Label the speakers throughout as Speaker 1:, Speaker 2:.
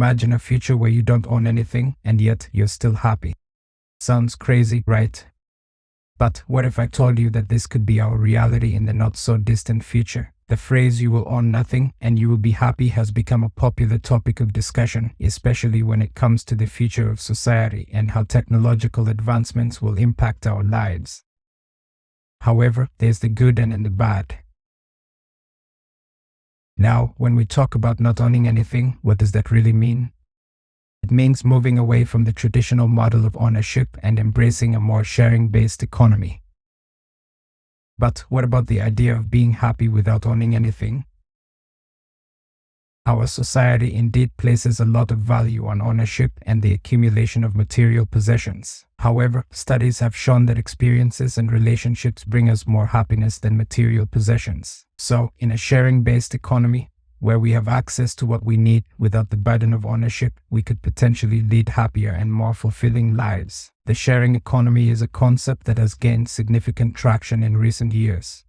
Speaker 1: imagine a future where you don't own anything and yet you're still happy. Sounds crazy, right? But what if I told you that this could be our reality in the not-so-distant future? The phrase "you will own nothing and you will be happy" has become a popular topic of discussion, especially when it comes to the future of society and how technological advancements will impact our lives. However, there's the good and the bad. Now, when we talk about not owning anything, what does that really mean? It means moving away from the traditional model of ownership and embracing a more sharing-based economy. But what about the idea of being happy without owning anything? Our society indeed places a lot of value on ownership and the accumulation of material possessions. However, studies have shown that experiences and relationships bring us more happiness than material possessions. So, in a sharing-based economy, where we have access to what we need without the burden of ownership, we could potentially lead happier and more fulfilling lives. The sharing economy is a concept that has gained significant traction in recent years.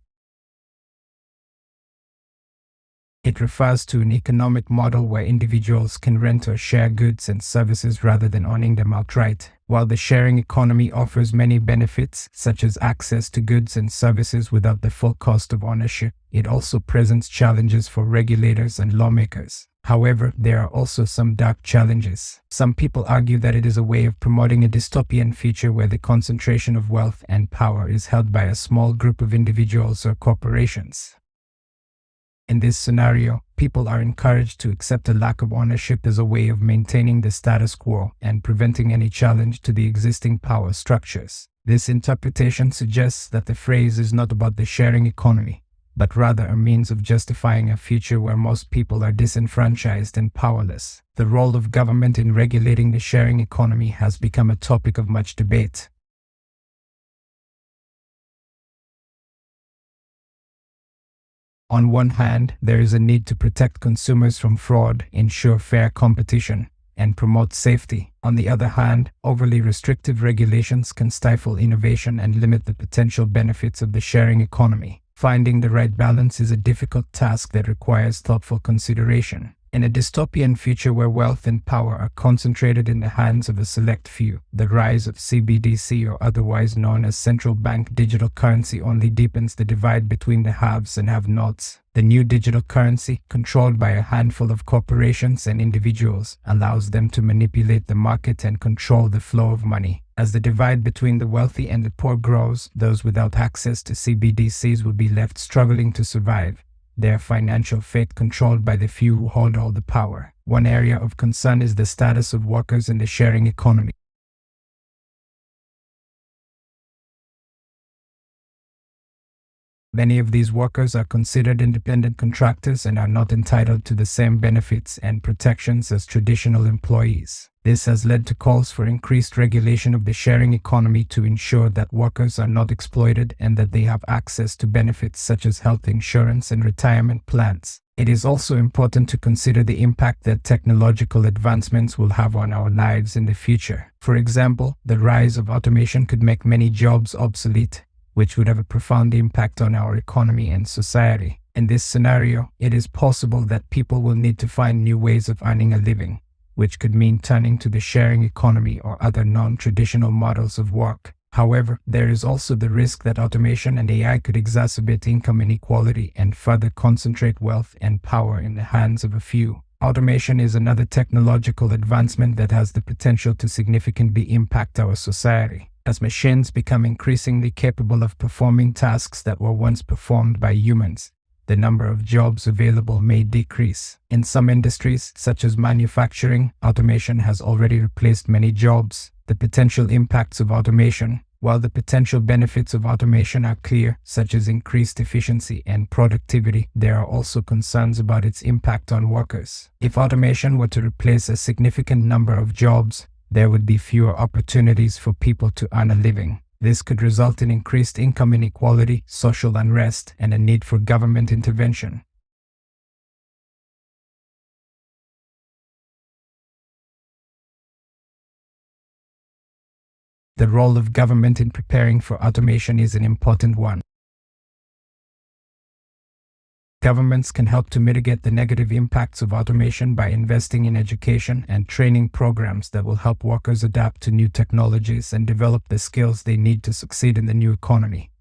Speaker 1: It refers to an economic model where individuals can rent or share goods and services rather than owning them outright. While the sharing economy offers many benefits, such as access to goods and services without the full cost of ownership, it also presents challenges for regulators and lawmakers. However, there are also some dark challenges. Some people argue that it is a way of promoting a dystopian future where the concentration of wealth and power is held by a small group of individuals or corporations. In this scenario, people are encouraged to accept a lack of ownership as a way of maintaining the status quo and preventing any challenge to the existing power structures. This interpretation suggests that the phrase is not about the sharing economy, but rather a means of justifying a future where most people are disenfranchised and powerless. The role of government in regulating the sharing economy has become a topic of much debate. On one hand, there is a need to protect consumers from fraud, ensure fair competition, and promote safety. On the other hand, overly restrictive regulations can stifle innovation and limit the potential benefits of the sharing economy. Finding the right balance is a difficult task that requires thoughtful consideration. In a dystopian future where wealth and power are concentrated in the hands of a select few, the rise of CBDC, or otherwise known as central bank digital currency, only deepens the divide between the haves and have-nots. The new digital currency, controlled by a handful of corporations and individuals, allows them to manipulate the market and control the flow of money. As the divide between the wealthy and the poor grows, those without access to CBDCs will be left struggling to survive, their financial fate controlled by the few who hold all the power. One area of concern is the status of workers in the sharing economy. Many of these workers are considered independent contractors and are not entitled to the same benefits and protections as traditional employees. This has led to calls for increased regulation of the sharing economy to ensure that workers are not exploited and that they have access to benefits such as health insurance and retirement plans. It is also important to consider the impact that technological advancements will have on our lives in the future. For example, the rise of automation could make many jobs obsolete, which would have a profound impact on our economy and society. In this scenario, it is possible that people will need to find new ways of earning a living, which could mean turning to the sharing economy or other non-traditional models of work. However, there is also the risk that automation and AI could exacerbate income inequality and further concentrate wealth and power in the hands of a few. Automation is another technological advancement that has the potential to significantly impact our society. As machines become increasingly capable of performing tasks that were once performed by humans, the number of jobs available may decrease. In some industries, such as manufacturing, automation has already replaced many jobs. The potential impacts of automation. While the potential benefits of automation are clear, such as increased efficiency and productivity, there are also concerns about its impact on workers. If automation were to replace a significant number of jobs, there would be fewer opportunities for people to earn a living. This could result in increased income inequality, social unrest, and a need for government intervention. The role of government in preparing for automation is an important one. Governments can help to mitigate the negative impacts of automation by investing in education and training programs that will help workers adapt to new technologies and develop the skills they need to succeed in the new economy.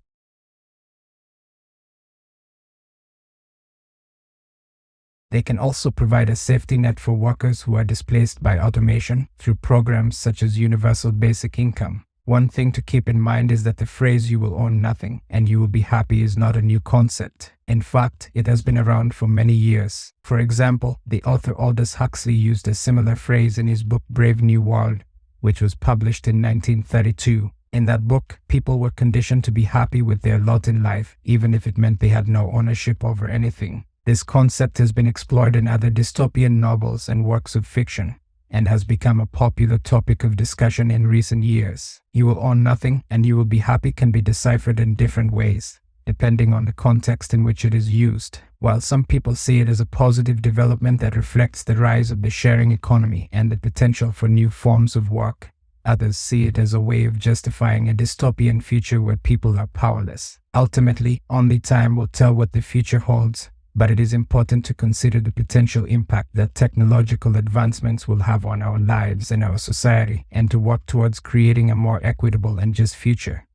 Speaker 1: They can also provide a safety net for workers who are displaced by automation through programs such as universal basic income. One thing to keep in mind is that the phrase "you will own nothing and you will be happy" is not a new concept. In fact, it has been around for many years. For example, the author Aldous Huxley used a similar phrase in his book Brave New World, which was published in 1932. In that book, people were conditioned to be happy with their lot in life, even if it meant they had no ownership over anything. This concept has been explored in other dystopian novels and works of fiction, and has become a popular topic of discussion in recent years. "You will own nothing and you will be happy" can be deciphered in different ways, depending on the context in which it is used. While some people see it as a positive development that reflects the rise of the sharing economy and the potential for new forms of work, others see it as a way of justifying a dystopian future where people are powerless. Ultimately, only time will tell what the future holds, but it is important to consider the potential impact that technological advancements will have on our lives and our society, and to work towards creating a more equitable and just future.